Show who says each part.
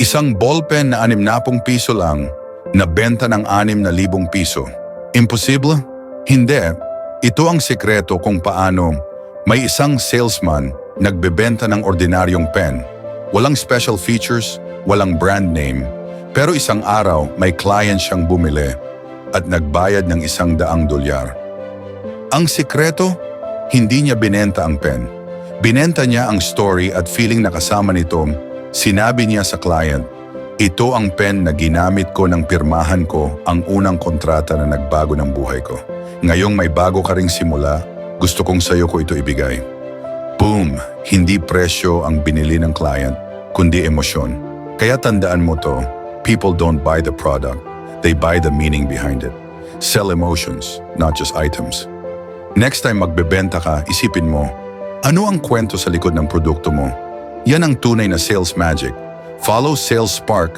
Speaker 1: Isang ballpen na 60 piso lang, nabenta ng 6,000 piso. Imposible? Hindi. Ito ang sekreto kung paano may isang salesman nagbebenta ng ordinaryong pen. Walang special features, walang brand name. Pero isang araw may client siyang bumili at nagbayad ng $100. Ang sekreto, hindi niya binenta ang pen. Binenta niya ang story at feeling na kasama nito. Sinabi niya sa client, ito ang pen na ginamit ko ng pirmahan ko ang unang kontrata na nagbago ng buhay ko. Ngayong may bago ka ring simula, gusto kong sayo ko ito ibigay. Boom! Hindi presyo ang binili ng client, kundi emosyon. Kaya tandaan mo to, people don't buy the product, they buy the meaning behind it. Sell emotions, not just items. Next time magbebenta ka, isipin mo, ano ang kwento sa likod ng produkto mo? Yan ang tunay na sales magic. Follow Sales Spark